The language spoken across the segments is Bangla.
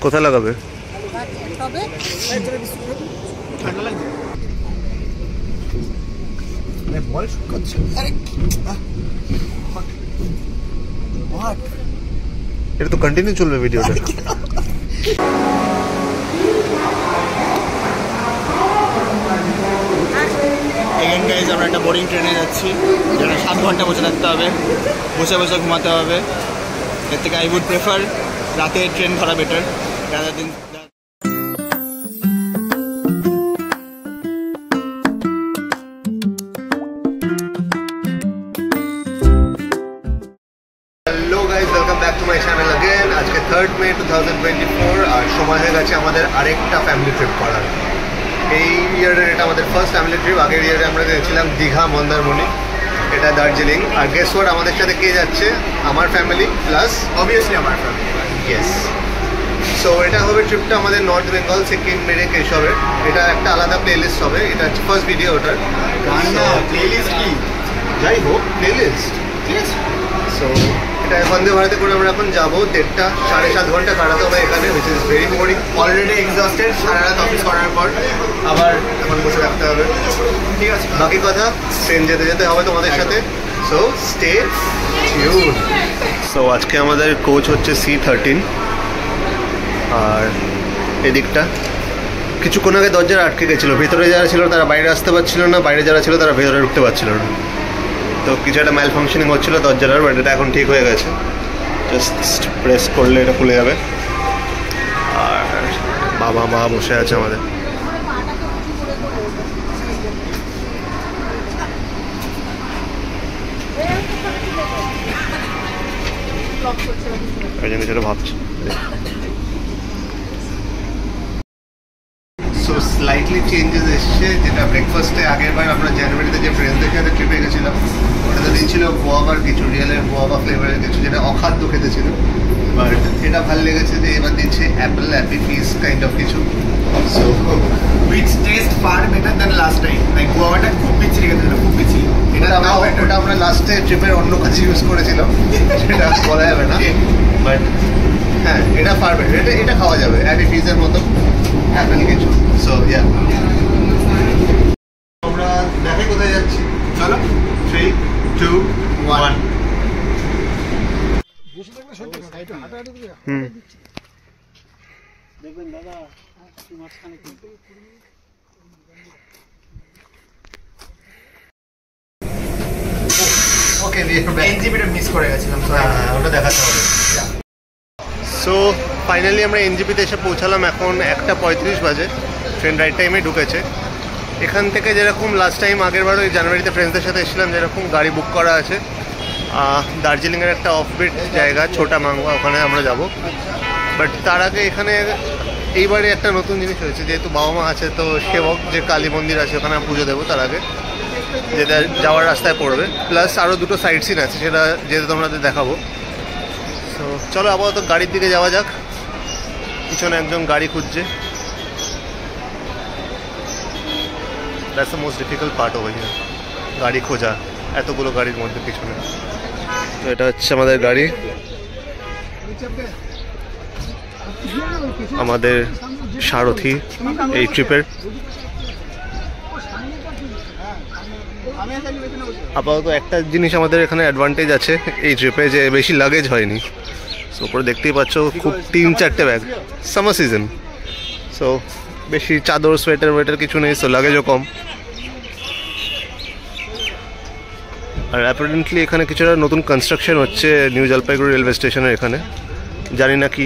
কোথায় লাগাবে? এটা তো কন্টিনিউ চলবে ভিডিওটা। এগেন গাইজ আমরা একটা বোরিং ট্রেনে যাচ্ছি, যেটা 7 ঘন্টা বসে থাকতে হবে, বসে বসে ঘুমাতে হবে। এর থেকে আই উড প্রেফার রাতে ট্রেন ধরা বেটার রাদার দিন। Hello guys, welcome back to my channel again. আজকে 3rd মে 2024 আর সময় হয়ে গেছে আমাদের আরেকটা ফ্যামিলি ট্রিপ করার। এই ইয়ারের এটা আমাদের ফার্স্ট ফ্যামিলি ট্রিপ। আগের ইয়ারে আমরা গেছিলাম দীঘা, মন্দারমণি, এটা দার্জিলিং। আর গেস হোয়াট, আমাদের সাথে কে যাচ্ছে? আমার ফ্যামিলি প্লাস অবভিয়াসলি আমার ফ্যামিলি। ইয়েস। সো এটা হবে ট্রিপটা আমাদের নর্থ বেঙ্গল, সিকিম, মেরে কেশবের। এটা একটা আলাদা প্লেলিস্ট হবে, এটা হচ্ছে ফার্স্ট ভিডিও ওটার। প্লেলিস্ট কি যাই হোক, প্লেলিস্ট ঠিক আছে। সো এটা বন্দে ভারতে করে আমরা এখন যাবো। 1.5 সাড়ে 7 ঘন্টা কাটাতে হবে এখানে, which is very boring. Already exhausted, সারা রাত অফিস করার পর আবার এখন বসে রাখতে হবে। ঠিক আছে, বাকি কথা ট্রেন যেতে যেতে হবে তোমাদের সাথে। So stay tune. সো আজকে আমাদের কোচ হচ্ছে C13। আর এদিকটা কিছুক্ষণ আগে দরজা আটকে গেছিলো, ভেতরে যারা ছিল তারা বাইরে আসতে পারছিল না, বাইরে যারা ছিল তারা ভেতরে ঢুকতে পারছিল না। তো কিছু একটা ম্যাল ফাংশনিং হচ্ছিলো দরজাটার, বাট এটা এখন ঠিক হয়ে গেছে। জাস্ট প্রেস করলে এটা খুলে যাবে। আর বাবা মা বসে আছে আমাদের। ওই জন্য সেটা ভাবছি। সো স্লাইটলি চেঞ্জেস এসছে, যেটা ব্রেকফাস্টে আগের বার আমরা জানুয়ারিতে যে ফ্রেন্ডসদের সাথে ট্রিপে গেছিলাম ওটাতে দিয়েছিল গোয়াবার কিছু, রিয়েলের গোয়াবা ফ্লেভারের কিছু, যেটা অখাদ্য খেতে ছিল। বাট এটা ভালো লেগেছে যে এবার দিচ্ছে অ্যাপেল অ্যাপি পিস কাইন্ড অফ কিছু। So which taste far better than last time. Like গোয়াটা খুব বিচ্ছিরি খেতে ছিল, খুব বিচ্ছিরি। ওটা আমরা লাস্টে ট্রিপের অন্য কাজে ইউজ করেছিলাম, সেটা বলা যাবে না। বাট হ্যাঁ, এটা ফার বেটার, এটা খাওয়া যাবে অ্যাপি পিসের মতো অ্যাপেল কিছু। সো ইয়া, আমরা দেখে কোথায় যাচ্ছি। চলো 3, 2, 1। দেখবেন দাদা ওকে, এনজিপিটা মিস করে গেছিলাম, ওটা দেখাতে হবে। সো ফাইনালি আমরা এনজিপিতে এসে পৌঁছালাম। এখন 1:35 বাজে, ট্রেন রাইট টাইমে ঢুকেছে। এখান থেকে যেরকম লাস্ট টাইম আগের বারও জানুয়ারিতে ফ্রেন্ডসদের সাথে এসেছিলাম, যেরকম গাড়ি বুক করা আছে দার্জিলিংয়ের একটা অফবিট জায়গা ছোটা মাংবা, ওখানে আমরা যাব। বাট তার আগে এখানে এইবারে একটা নতুন জিনিস হয়েছে, যেহেতু বাবা মা আছে, তো সেবক যে কালী মন্দির আছে ওখানে পুজো দেবো তার আগে, যেটা যাওয়ার রাস্তায় পড়বে। প্লাস আরও দুটো সাইড সিন আছে, সেটা যেহেতু তোমাদের দেখাবো। তো চলো আপাতত গাড়ির দিকে যাওয়া যাক। পিছনে একজন গাড়ি খুঁজছে। That's the most difficult part over here, গাড়ি খোঁজা এতগুলো গাড়ির মধ্যে পিছনে। তো এটা হচ্ছে আমাদের গাড়ি, আমাদের সারথি এই ট্রিপের। আপাতত একটা জিনিস আমাদের এখানে অ্যাডভান্টেজ আছে এই ট্রিপে, যে বেশি লাগেজ হয়নি। সো ওপরে দেখতেই পাচ্ছ খুব 3-4টে ব্যাগ, সামার সিজন। সো বেশি চাদর সোয়েটার ওয়েটার কিছু নেই, সো লাগেজও কম। আর অ্যাপারেন্টলি এখানে কিছুটা নতুন কনস্ট্রাকশন হচ্ছে নিউ জলপাইগুড়ি রেলওয়ে স্টেশনের এখানে, জানি না কি।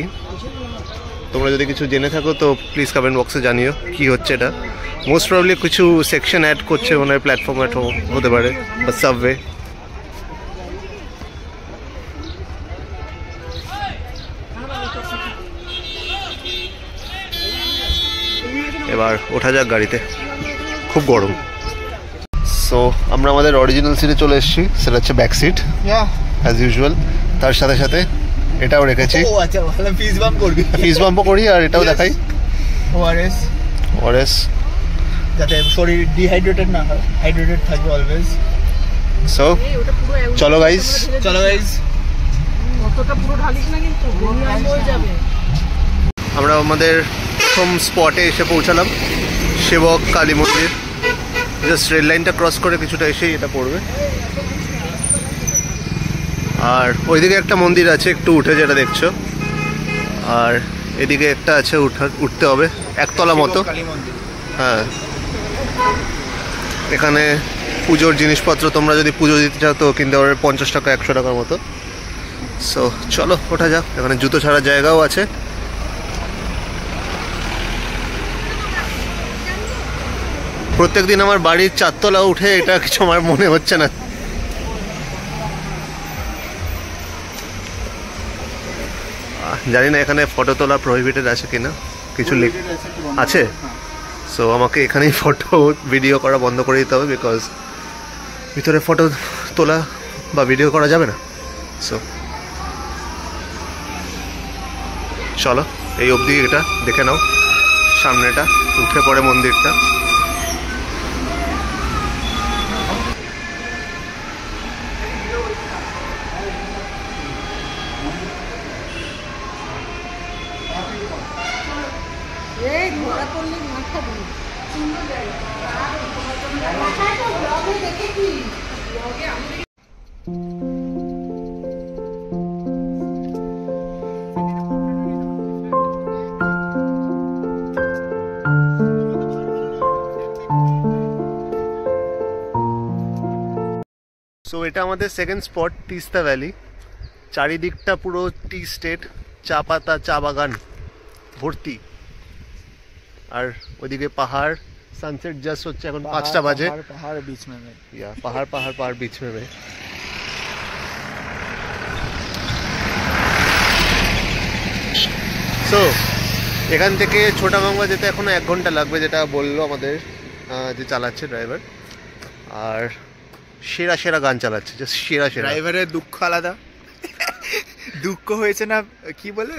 তোমরা যদি কিছু জেনে থাকো তো প্লিজ কমেন্ট বক্সে জানিও কি হচ্ছে এটা। মোস্ট প্রবলি কিছু সেকশন অ্যাড করছে, মনে হয় প্ল্যাটফর্ম হতে পারে বা সাবওয়ে। এবার ওঠা যাক গাড়িতে, খুব গরম। সো আমরা আমাদের অরিজিনাল সিটে চলে এসেছি, সেটা হচ্ছে ব্যাক সিট অ্যাজ ইউজুয়াল। তার সাথে সাথে এটাও রেখেছি, ফিস বাম্পও করি, আর এটাও দেখাই ওআরএস, যাতে শরীর ডিহাইড্রেটেড না হয়, হাইড্রেটেড থাকবে অলওয়েজ। সো চলো গাইজ। আমরা আমাদের প্রথম স্পটে এসে পৌঁছালাম, সেবক কালী মন্দির। জাস্ট রেল লাইনটা ক্রস করে কিছুটা এসেই এটা পড়বে। আর ওইদিকে একটা মন্দির আছে একটু উঠে, যেটা দেখছো। আর এদিকে একটা আছে উঠতে হবে, একতলা মতো। হ্যাঁ, এখানে পুজোর জিনিসপত্র তোমরা যদি পুজো দিতে চাও তো কিনতে পারবে 50 টাকা 100 টাকার মতো। সো চলো ওঠা যাক। এখানে জুতো ছাড়ার জায়গাও আছে। প্রত্যেকদিন আমার বাড়ির 4 তলা উঠে এটা কিছু আমার মনে হচ্ছে না। জানি না এখানে ফটো তোলা প্রহিবিটেড আছে কিনা, কিছু আছে। সো আমাকে এখানেই ফটো ভিডিও করা বন্ধ করে দিতে হবে, বিকজ ভিতরে ফটো তোলা বা ভিডিও করা যাবে না। সো চলো এই অবধি এটা দেখে নাও, সামনেটা উঠে পড়ে মন্দিরটা। সো এটা আমাদের সেকেন্ড স্পট, তিস্তা ভ্যালি। চারিদিকটা পুরো টি স্টেট, চা পাতা, চা বাগান ভর্তি। আর ওইদিকে পাহাড়, সানসেট জাস্ট হচ্ছে এখন 5টা বাজে। পাহাড় বিচ মে পাহাড় বিচ মে। সো এখান থেকে ছোটা গঙ্গা যেতে এখনো 1 ঘন্টা লাগবে, যেটা বললো আমাদের যে চালাচ্ছে ড্রাইভার। আর সেরা গান চালাচ্ছে, জাস্ট সেরা। ড্রাইভারের দুঃখ আলাদা। দুঃখ হয়েছে না কি বলে,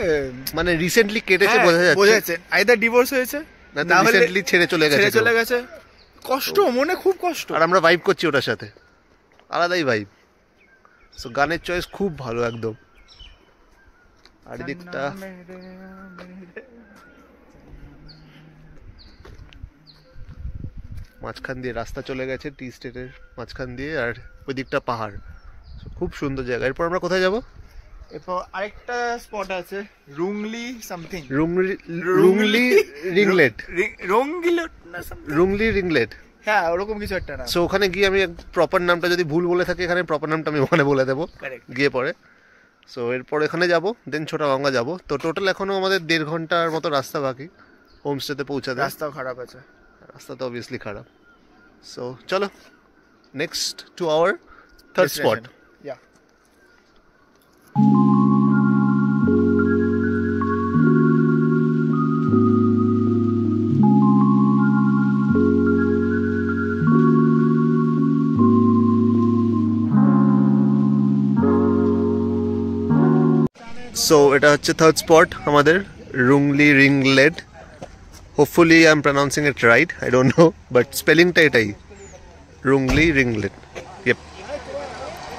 মানে রিসেন্টলি কেটেছে, বোঝা যাচ্ছে। আইদার ডিভোর্স হয়েছে না রিসেন্টলি ছেড়ে চলে গেছে। কষ্ট, মনে খুব কষ্ট। আর আমরা ভাইব করছি ওটার সাথে, আলাদাই ভাইব। সো গানের চয়েস খুব ভালো একদম। আর এদিকটা মাঝখান দিয়ে রাস্তা চলে গেছে, টি স্টেটের মাঝখান দিয়ে। আর ওই দিকটা পাহাড়, খুব সুন্দর জায়গা। এরপর আমরা কোথায় যাব? এরপর আরেকটা স্পট আছে, রুংলি সামথিং, রুংলি রিংলেট, রুংলি রিংলেট। হ্যাঁ, ওরকম কিছু একটা না। সো ওখানে গিয়ে আমি প্রপার নামটা যদি ভুল বলে থাকি, এখানে প্রপার নামটা আমি ওখানে বলে দেবো গিয়ে পরে। সো এরপর এখানে যাব, দেন ছোটা গঙ্গা যাব। তো টোটাল এখনো আমাদের 1.5 ঘন্টার মতো রাস্তা বাকি হোমস্টেতে পৌঁছাতে। রাস্তাও খারাপ আছে, রাস্তা তো অবভিয়াসলি খারাপ। সো চলো next to our third spot. So এটা হচ্ছে থার্ড স্পট আমাদের, Rungli Ringlet. Hopefully I am pronouncing it right, I don't know, but স্পেলিংটা এটাই, রুংলি রিংলেট। ইয়েপ,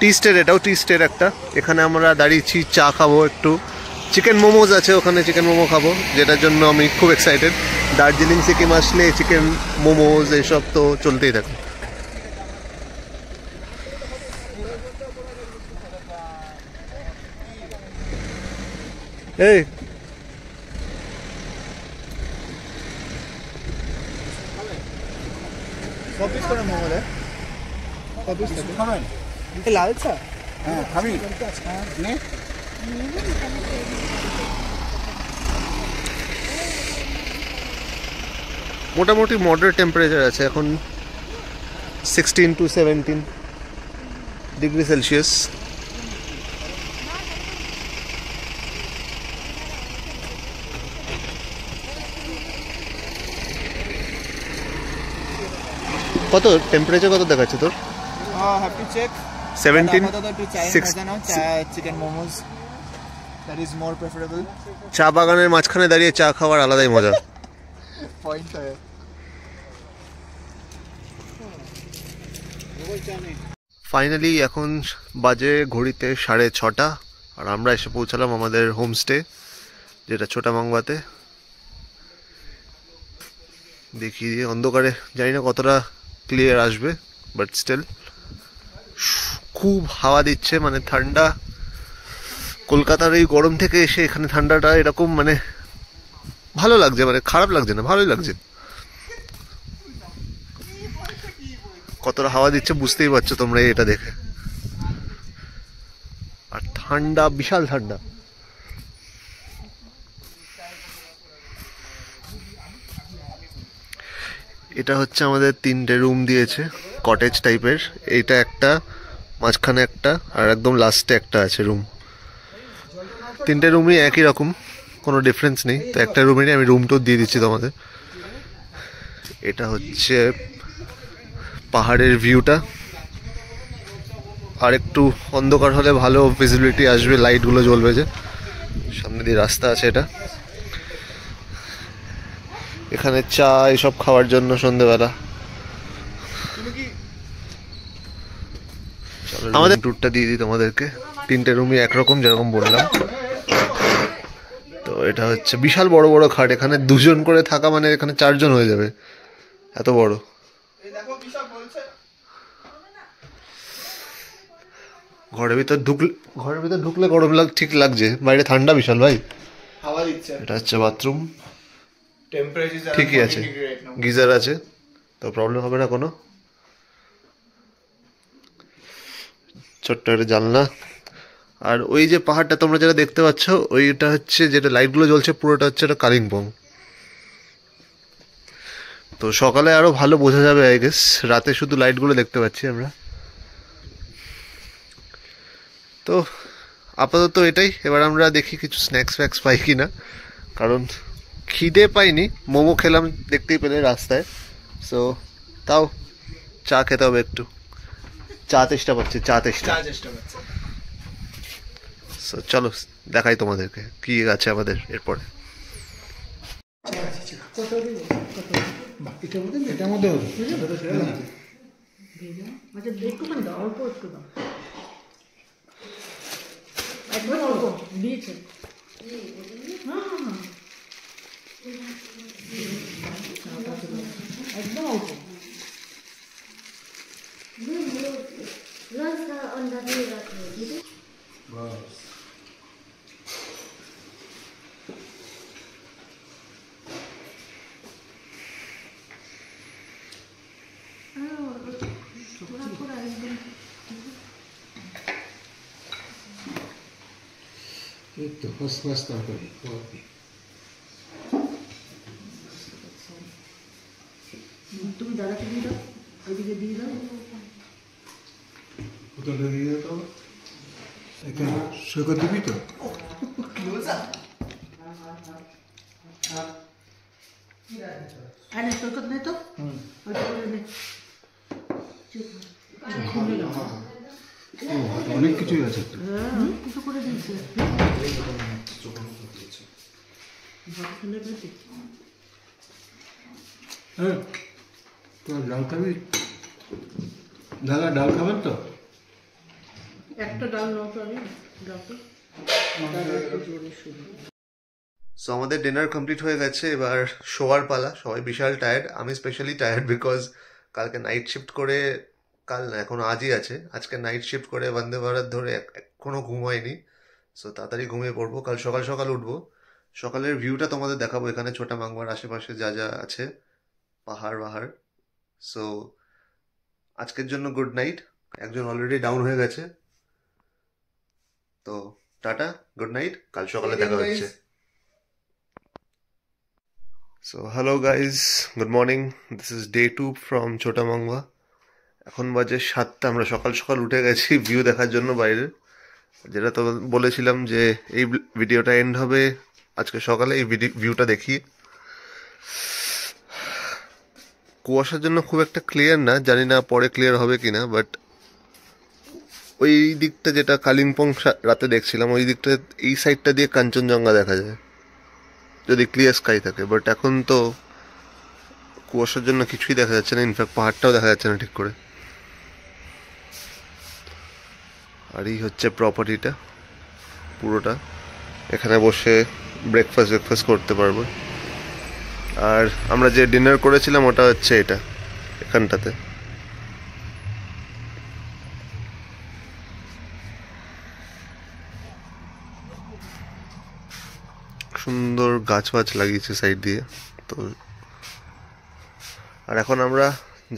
টি স্টেট, এটাও টি স্টেট একটা। এখানে আমরা দাঁড়িয়েছি, চা খাবো একটু। চিকেন মোমোজ আছে ওখানে, চিকেন মোমো খাবো, যেটার জন্য আমি খুব এক্সাইটেড। দার্জিলিং সিকিম আসলে চিকেন মোমোজ এইসব তো চলতেই থাকে। এই কপিস করে মোমো দেয়, কপিস থাকে। খাবেন লাল চা? হ্যাঁ খাবি নে। মোটামুটি মডারেট টেম্পারেচার আছে এখন, 16 to 17 ডিগ্রি সেলসিয়াস। কত টেম্পারেচার কত দেখাচ্ছে তোর? Have to check. 17 chicken momos, that is more preferable. চা বাগানের মাঝখানে দাঁড়িয়ে চা খাওয়ার আলাদাই মজা। পয়েন্ট है। ফাইনালি এখন বাজে ঘড়িতে 6:30, আর আমরা এসে পৌঁছালাম আমাদের হোমস্টে, যেটা ছোটা মাংবাতে। দেখি অন্ধকারে জানি না কতটা ক্লিয়ার আসবে, বাট স্টিল খুব হাওয়া দিচ্ছে, মানে ঠান্ডা। কলকাতার এই গরম থেকে এসে এখানে ঠান্ডাটা এরকম মানে ভালো লাগছে, মানে খারাপ লাগছে না, ভালোই লাগছে। কতটা হাওয়া দিচ্ছে বুঝতেই পারছো তোমরা এটা দেখে। আর ঠান্ডা, বিশাল ঠান্ডা। এটা হচ্ছে আমাদের 3টে রুম দিয়েছে, কটেজ টাইপের। এইটা একটা, মাঝখানে একটা, আর একদম লাস্টে একটা আছে রুম। 3টে রুমই একই রকম, কোনো ডিফারেন্স নেই। তো একটা রুমেরই আমি রুম টুর দিয়ে দিচ্ছি তোমাদের। এটা হচ্ছে পাহাড়ের ভিউটা। আর একটু অন্ধকার হলে ভালো ভিজিবিলিটি আসবে, লাইটগুলো জ্বলবে যে। সামনে দিয়ে রাস্তা আছে এটা। এখানে চা এসব খাওয়ার জন্য সন্ধ্যেবেলা। আমাদের ট্যুরটা দিয়ে দিই তোমাদেরকে। 3টে রুমই একরকম, যেরকম বললাম। তো এটা হচ্ছে বিশাল বড় বড় খাট। এখানে 2 জন করে থাকা মানে এখানে 4 জন হয়ে যাবে, এত বড়। ঘরের ভিতর ঢুকলে গরম ঠিক লাগছে, বাইরে ঠান্ডা বিশাল ভাই। হাওয়া দিচ্ছে। এটা হচ্ছে বাথরুম, টেম্পারেচার ঠিকই আছে, গিজার আছে, তো প্রবলেম হবে না কোনো। ছোট্ট একটা জানলা। আর ওই যে পাহাড়টা তোমরা যেটা দেখতে পাচ্ছ, ওইটা হচ্ছে যেটা লাইটগুলো জ্বলছে, পুরোটা হচ্ছে এটা কালিম্পং। তো সকালে আরো ভালো বোঝা যাবে আই গেস, রাতে শুধু লাইটগুলো দেখতে পাচ্ছি আমরা। তো আপাতত এটাই। এবার আমরা দেখি কিছু স্ন্যাক্স ফ্যাক্স পাই কি না, কারণ খিদে পাইনি। মোমো খেলাম দেখতেই পেলে রাস্তায়। সো তাও চা খেতে হবে একটু। চা তেষ্টা পাচ্ছে। সো চলো দেখাই তোমাদেরকে কি আছে আমাদের এরপরে। একদম অল্প দিয়েছে। একদম অল্প। তো ফার্স্ট ক্লাস তরকারি। তুমি দাদাকে দিয়ে দাও, ওইদিকে দিয়ে দাও। কোথাটা দিয়ে দাও, এখানে সৈকত দিবি তো। আরে সৈকত নেই তো, ওইটা করে নে। অনেক কিছুই আছে তো। কিছু করে দিয়েছে। হ্যাঁ, তো ডাল খাবি? দাদা ডাল খাবেন তো? একটা ডাল নাও তো, আমি ডালটা। সো আমাদের ডিনার কমপ্লিট হয়ে গেছে, এবার শোয়ার পালা। সবাই বিশাল টায়ার্ড, আমি স্পেশালি টায়ার্ড বিকজ কালকে নাইট শিফট করে, কাল না এখন আজই আছে, আজকে নাইট শিফট করে বন্দে ভারত ধরে এখনো ঘুম হয়নি। সো তাড়াতাড়ি ঘুমিয়ে পড়বো, কাল সকাল সকাল উঠবো। সকালের ভিউটা তোমাদের দেখাবো, এখানে ছোটা মাংবার আশেপাশে যা যা আছে, পাহাড় বাহাড়। সো আজকের জন্য গুড নাইট। একজন অলরেডি ডাউন হয়ে গেছে, তো টাটা, গুড নাইট, কাল সকালে দেখা হচ্ছে। So hello guys, good morning. This is day 2 from ছোটা মাংবা। এখন বাজে 7টা। আমরা সকাল সকাল উঠে গেছি ভিউ দেখার জন্য বাইরে, যেটা তো বলেছিলাম যে এই ভিডিওটা এন্ড হবে আজকে সকালে এই ভিউটা দেখি। কুয়াশার জন্য খুব একটা ক্লিয়ার না, জানি না পরে ক্লিয়ার হবে কিনা, বাট ওই দিকটা যেটা কালিম্পং রাতে দেখছিলাম, ওই দিকটা, এই সাইডটা দিয়ে কাঞ্চনজঙ্ঘা দেখা যায় যদি ক্লিয়ার স্কাই থাকে। বাট এখন তো কুয়াশার জন্য কিছুই দেখা যাচ্ছে না, ইনফ্যাক্ট পাহাড়টাও দেখা যাচ্ছে না ঠিক করে। আর এই হচ্ছে প্রপার্টিটা, পুরোটা। এখানে বসে ব্রেকফাস্ট করতে পারবো। আর আমরা যে ডিনার করেছিলাম ওটা হচ্ছে এটা, এখানটাতে। সুন্দর গাছ লাগিয়েছে সাইড দিয়ে। তো আর এখন আমরা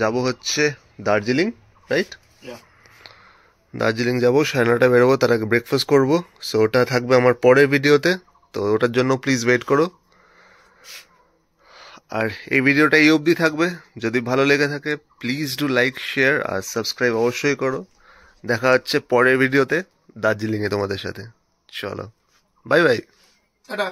যাব হচ্ছে দার্জিলিং, রাইট? দার্জিলিং যাব, 9:30 বেরোবো, তার আগে ব্রেকফাস্ট করবো। সো ওটা থাকবে আমার পরের ভিডিওতে, তো ওটার জন্য প্লিজ ওয়েট করো। আর এই ভিডিওটা এই অবধি থাকবে। যদি ভালো লেগে থাকে প্লিজ ডু লাইক, শেয়ার আর সাবস্ক্রাইব অবশ্যই করো। দেখা হচ্ছে পরের ভিডিওতে দার্জিলিংয়ে তোমাদের সাথে। চলো, বাই বাই। টাটা।